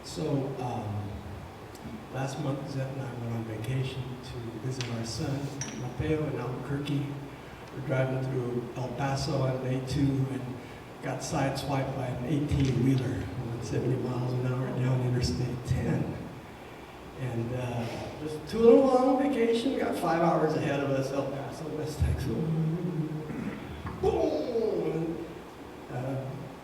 So last month, Zet and I went on vacation to visit our son, Mateo, in Albuquerque. We're driving through El Paso on day 2 and got sideswiped by an 18-wheeler going 70 miles an hour down Interstate 10. And just took a little long vacation. We got 5 hours ahead of us, El Paso, West Texas. Boom!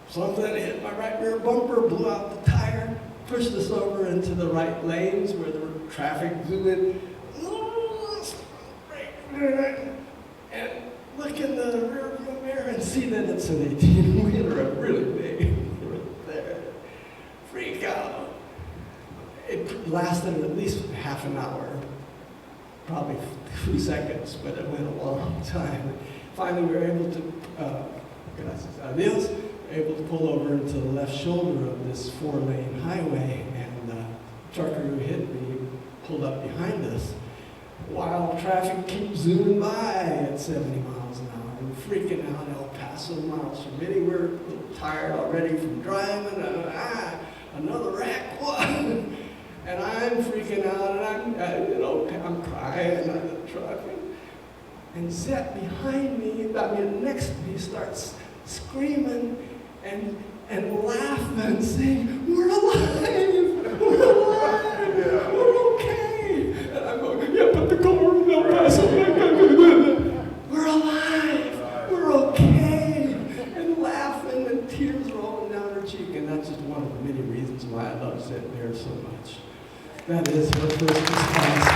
Something hit my right rear bumper, blew out the tire, pushed us over into the right lanes where there were traffic zooming. And look in the rear view mirror and see that it's an 18-wheeler, a really big right there. Freak out. It lasted at least half an hour, probably 2 seconds, but it went a long time. Finally, we were able to, able to pull over into the left shoulder of this 4-lane highway, and the trucker who hit me pulled up behind us while traffic keeps zooming by at 70 miles an hour. We're freaking out. El Paso miles from Rudi. We're a little tired already from driving. Another wreck. What? And I'm freaking out, and I'm crying on the truck. And Zet behind me, next to me, starts screaming and laughing, saying, "We're alive! We're alive! We're okay!" And I'm going, "Yeah, but the car in El Paso, we're alive! We're okay!" And laughing and tears rolling down her cheek. And that's just one of the many reasons why I love Zet there so much. That is her first response.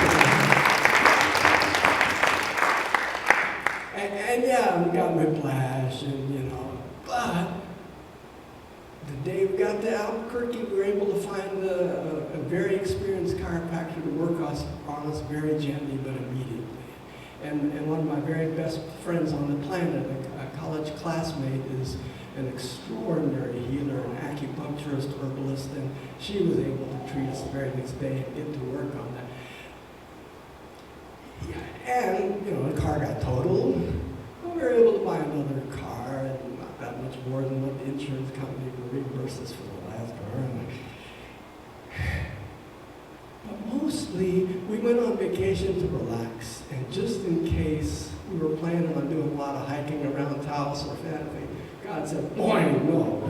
And yeah, we got whiplash, and but the day we got to Albuquerque, we were able to find a very experienced chiropractor to work on us very gently but immediately. And one of my very best friends on the planet, a college classmate, is an extraordinary healer, an acupuncturist, herbalist, and she was able to treat us the very next day and get to work on that. Yeah, and, the car got totaled. We were able to buy another car, and not that much more than what the insurance company would reimburse us for the last car. But mostly, we went on vacation to relax, and just in case we were planning on doing a lot of hiking around Taos or family, God said, "Boy, no.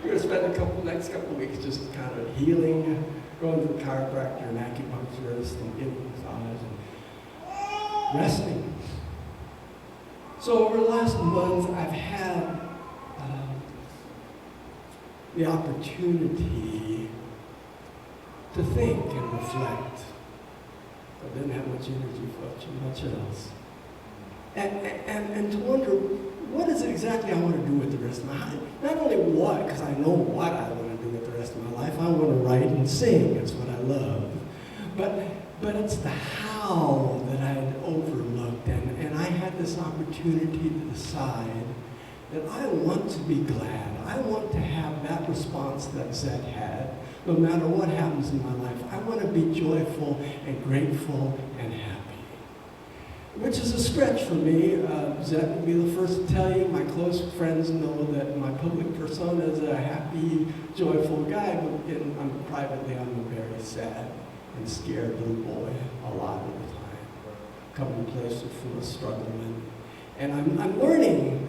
We're going to spend next couple of weeks just kind of healing, going to the chiropractor and acupuncturist and getting massage and resting." So over the last month, I've had the opportunity to think and reflect. I didn't have much energy for much else. And to wonder, what is it exactly I want to do with the rest of my life? Not only what, because I know what I want to do with the rest of my life. I want to write and sing. It's what I love. But it's the how that I had overlooked. And I had this opportunity to decide that I want to be glad. I want to have that response that Zet had. No matter what happens in my life, I want to be joyful and grateful and happy. Which is a stretch for me. Zet will be the first to tell you. My close friends know that my public persona is a happy, joyful guy, but privately I'm a very sad and scared little boy a lot of the time. Coming places full of struggle and I'm learning.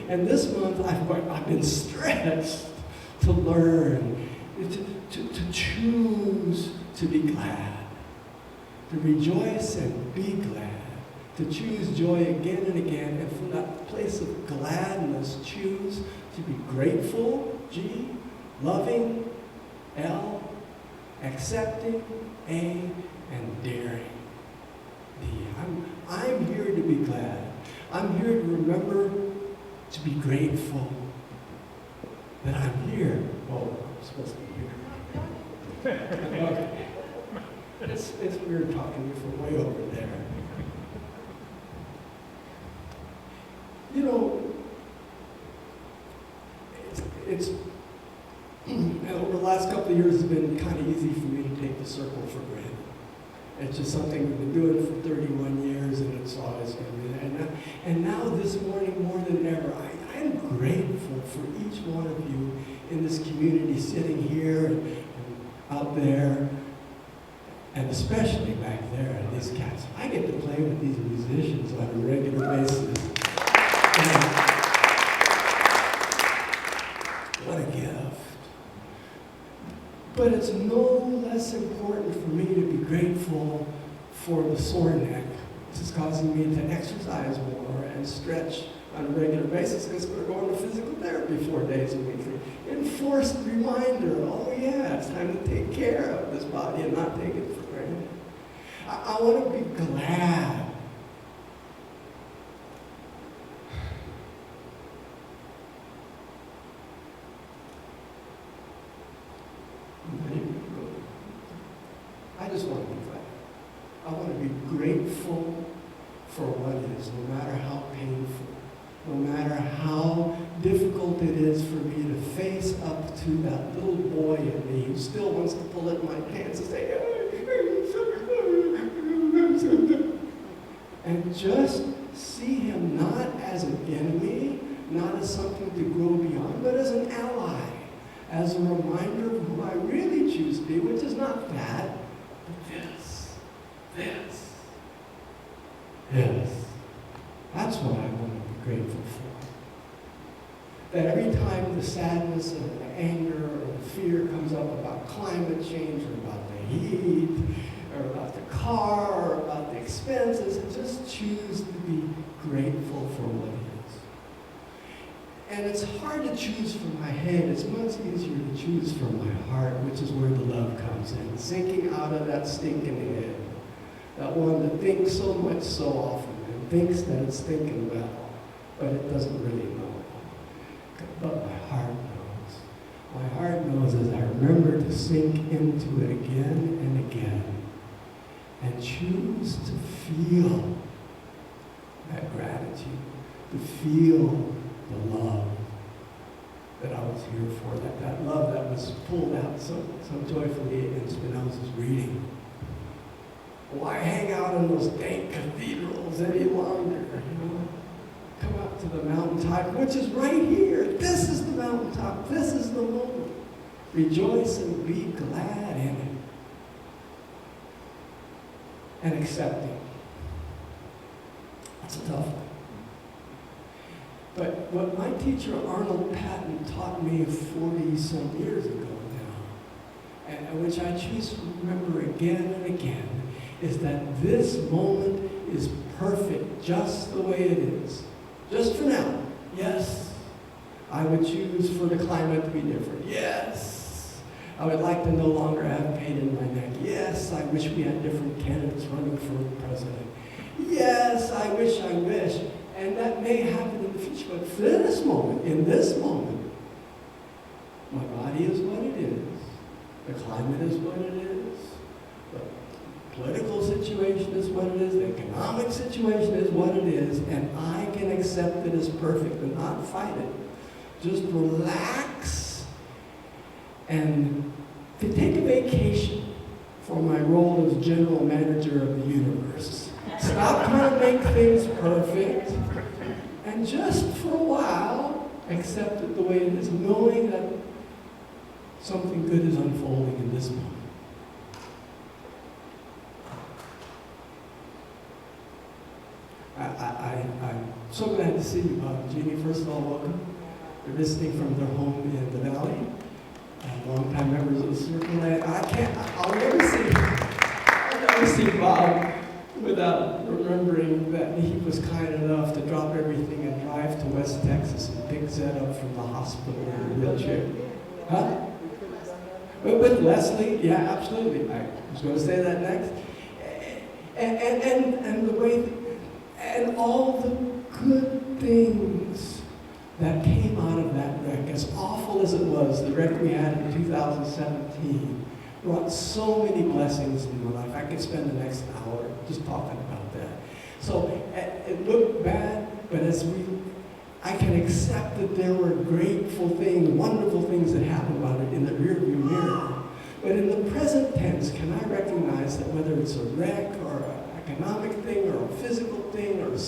And this month I've been stretched to learn, to choose to be glad, to rejoice and be glad, to choose joy again and again, and from that place of gladness, choose to be grateful, G, loving, L, accepting, A, and daring, D. I'm here to be glad. I'm here to remember to be grateful that I'm here. Oh, I'm supposed to be here. Okay. It's weird talking to you from way over there. It's over the last couple of years, it's been kind of easy for me to take the circle for granted. It's just something we've been doing for 31 years, and it's always going to be there. And now this morning, more than ever, I'm grateful for each one of you in this community sitting here and out there, and especially back there, these cats. I get to play with these musicians on a regular basis. And what a gift. But it's no less important for me to be grateful for the sore neck. This is causing me to exercise more and stretch on a regular basis because we're going to physical therapy 4 days a week. Enforced reminder, oh yeah, it's time to take care of this body and not take it for granted. I want to be glad. I just want to be glad. I want to be grateful for what is, no matter how painful, no matter how difficult it is for me to face up to that little boy in me who still wants to pull at my pants and say, and just see him not as an enemy, not as something to grow beyond, but as an ally, as a reminder of who I really choose to be, which is not that, but this. That's what I want to be grateful for. That every time the sadness or the anger or the fear comes up about climate change or about the heat or about the car or about the expenses, I just choose to be grateful for what is. And it's hard to choose from my head. It's much easier to choose from my heart, which is where the love comes in. Sinking out of that stinking head. That one that thinks so much so often and thinks that it's thinking well, but it doesn't really know. But my heart knows. My heart knows as I remember to sink into it again and again and choose to feel that gratitude, to feel the love that I was here for, that love that was pulled out so joyfully in Spinoza's reading. Why hang out in those dank cathedrals any longer, Come up to the mountaintop, which is right here. This is the mountaintop. This is the moment. Rejoice and be glad in it. And accept it. That's a tough one. But what my teacher Arnold Patton taught me 40-some years ago now, and which I choose to remember again and again, is that this moment is perfect just the way it is. Just for now. Yes, I would choose for the climate to be different. Yes, I would like to no longer have pain in my neck. Yes, I wish we had different candidates running for president. Yes, I wish. And that may happen in the future, but for in this moment, my body is what it is. The climate is what it is. The political situation is what it is. The economic situation is what it is. And I can accept it as perfect and not fight it. Just relax and to take a vacation for my role as general manager of the universe. Stop trying to make things perfect and just for a while accept it the way it is, knowing that something good is unfolding in this moment. I'm so glad to see you, Jeannie. First of all, welcome. They're visiting from their home in the valley. Long-time members of the circle. I'll never see Bob without remembering that he was kind enough to drop everything and drive to West Texas and pick Zed up from the hospital in a wheelchair. Huh? With Leslie, yeah, absolutely. I was going to say that next. And the way, and all the good things that came out of that wreck, as awful as it was, the wreck we had in 2017, brought so many blessings in my life. I could spend the next hour just talking about that. So it looked bad, but I can accept that there were grateful things, wonderful things that happened about it in the rearview mirror. But in the present tense, can I recognize that whether it's a wreck or an economic thing or a physical thing or a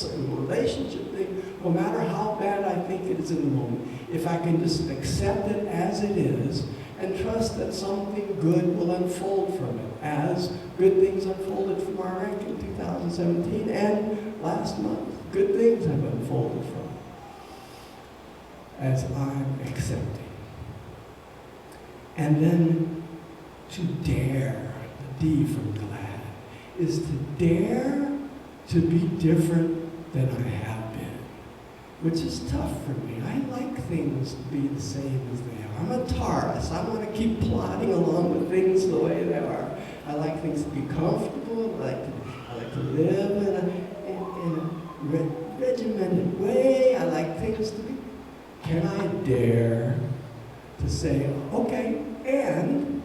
relationship thing, no matter how bad I think it is in the moment, if I can just accept it as it is and trust that something good will unfold from it, as good things unfolded from our rank in 2017 and last month. Good things have unfolded from it, as I'm accepting. And then to dare, the D from glad, is to dare to be different than I have been, which is tough for me. I like things to be the same as they are. I'm a Taurus. I want to keep plodding along with things the way they are. I like things to be comfortable. I like to live in a regimented way. I like things to be. Can I dare to say, okay, and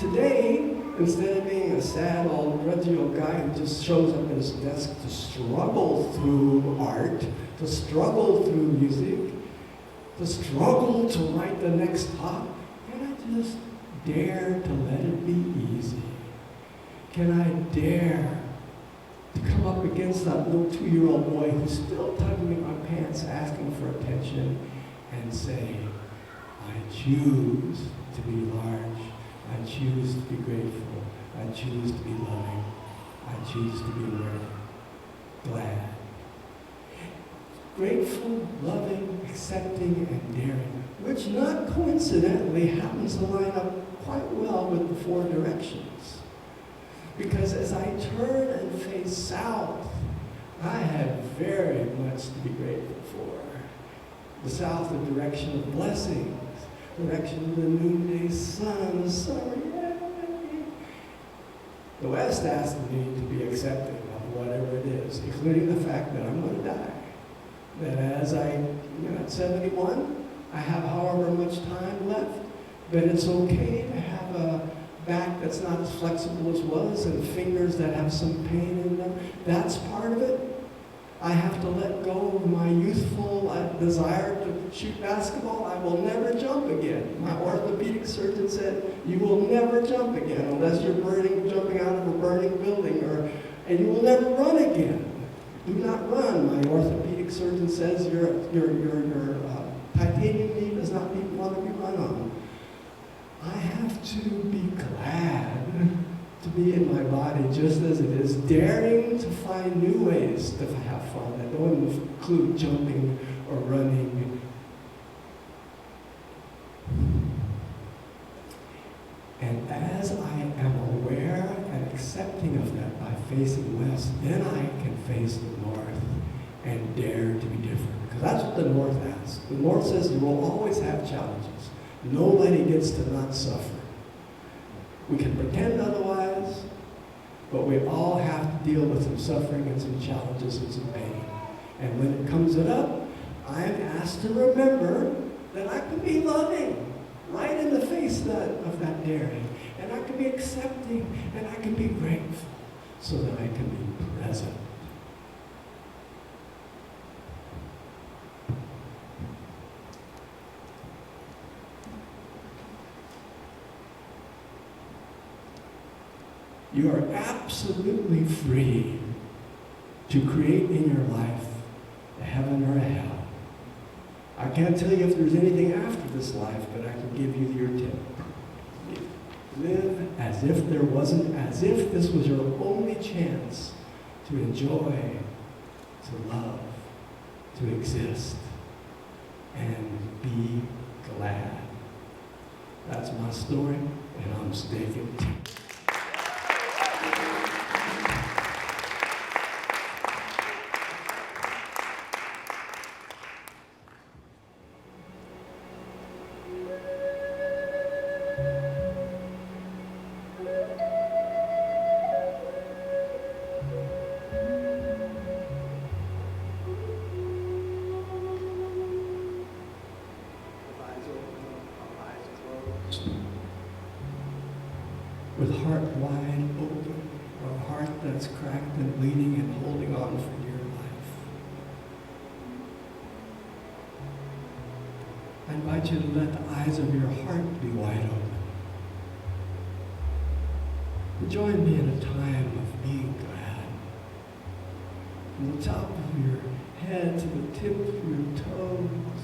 today, instead of being a sad old grudgy old guy who just shows up at his desk to struggle through art, to struggle through music, to struggle to write the next talk, can I just dare to let it be easy? Can I dare to come up against that little 2-year-old boy who's still tugging at my pants, asking for attention, and say, I choose to be large. I choose to be grateful. I choose to be loving. I choose to be aware, glad. Grateful, loving, accepting, and daring, which not coincidentally happens to line up quite well with the 4 directions. Because as I turn and face south, I have very much to be grateful for. The south, the direction of blessings, direction of the noonday sun, the summer, yay. The west asks me to be accepting of whatever it is, including the fact that I'm going to die. That as at 71, I have however much time left, but it's okay to have a back that's not as flexible as was and fingers that have some pain in them. That's part of it. I have to let go of my youthful desire to shoot basketball. I will never jump again. My orthopedic surgeon said, you will never jump again unless you're jumping out of a burning building, and you will never run again. Do not run. My orthopedic surgeon says your titanium knee does not want to be run on. I have to be glad to be in my body just as it is, daring to find new ways to have fun that don't include jumping or running. And as I am aware and accepting of that by facing west, then I can face the north and dare to be different. Because that's what the north asks. The north says you will always have challenges. Nobody gets to not suffer. We can pretend otherwise, but we all have to deal with some suffering and some challenges and some pain. And when it comes up, I am asked to remember that I can be loving right in the face of that daring. And I can be accepting, and I can be grateful so that I can be present. You are absolutely free to create in your life a heaven or a hell. I can't tell you if there's anything after this life, but I can give you your tip. Live as if there wasn't, as if this was your only chance to enjoy, to love, to exist, and be glad. That's my story, and I'm sticking to it. With heart wide open, or a heart that's cracked and bleeding and holding on for dear life. I invite you to let the eyes of your heart be wide open. And join me in a time of being glad. From the top of your head to the tip of your toes,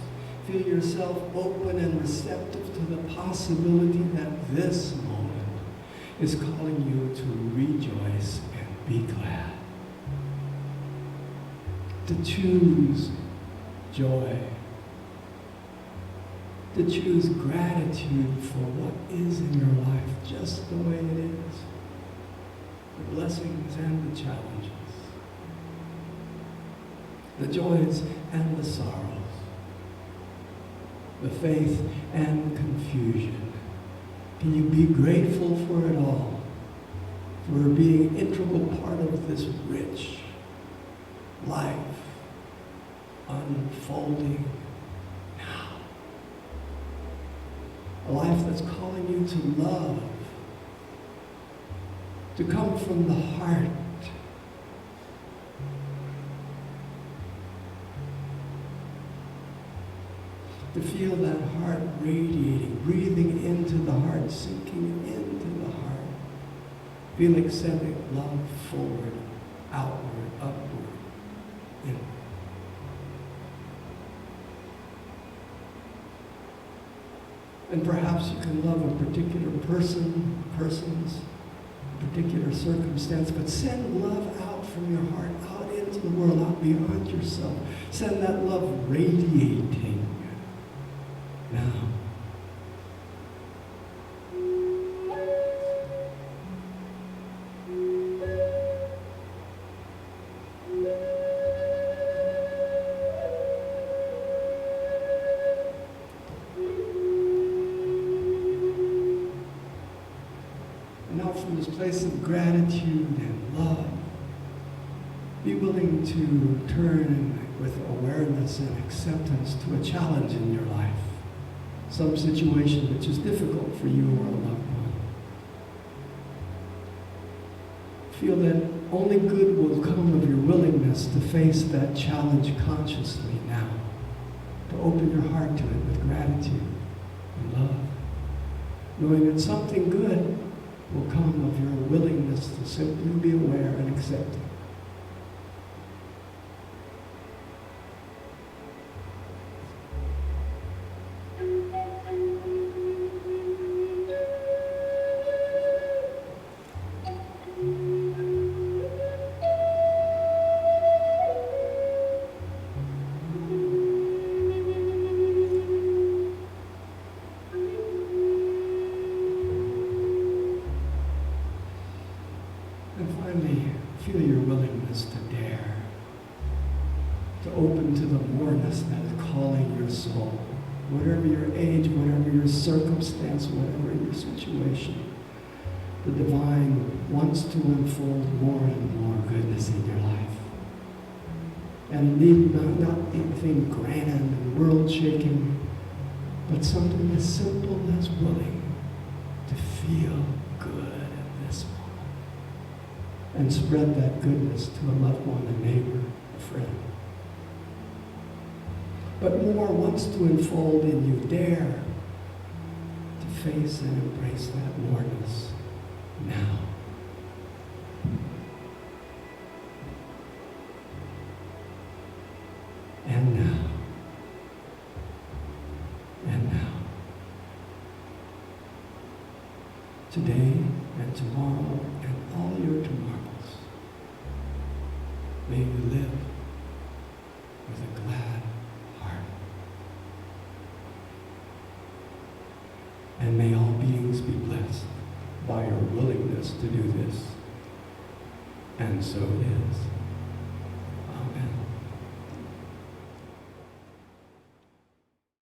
Feel yourself open and receptive to the possibility that this moment is calling you to rejoice and be glad. To choose joy. To choose gratitude for what is in your life just the way it is. The blessings and the challenges. The joys and the sorrows. The faith and confusion. Can you be grateful for it all? For being an integral part of this rich life unfolding now. A life that's calling you to love, to come from the heart, to feel that heart radiating, breathing into the heart, sinking into the heart, feeling sending love forward, outward, upward, inward. And perhaps you can love a particular person, persons, a particular circumstance, but send love out from your heart, out into the world, out beyond yourself. Send that love radiating now. From this place of gratitude and love, be willing to turn with awareness and acceptance to a challenge in your life, some situation which is difficult for you or a loved one. Feel that only good will come of your willingness to face that challenge consciously now, to open your heart to it with gratitude and love, knowing that something good will come of your willingness to simply be aware and accept it. Feel your willingness to dare, to open to the moreness that is calling your soul. Whatever your age, whatever your circumstance, whatever your situation, the divine wants to unfold more and more goodness in your life. And need not anything grand and world-shaking, but something as simple as willing to feel good at this moment. And spread that goodness to a loved one, a neighbor, a friend. But more wants to unfold in you. Dare to face and embrace that moreness now. And now. And now. Today and tomorrow and all your tomorrows. May you live with a glad heart. And may all beings be blessed by your willingness to do this. And so it is.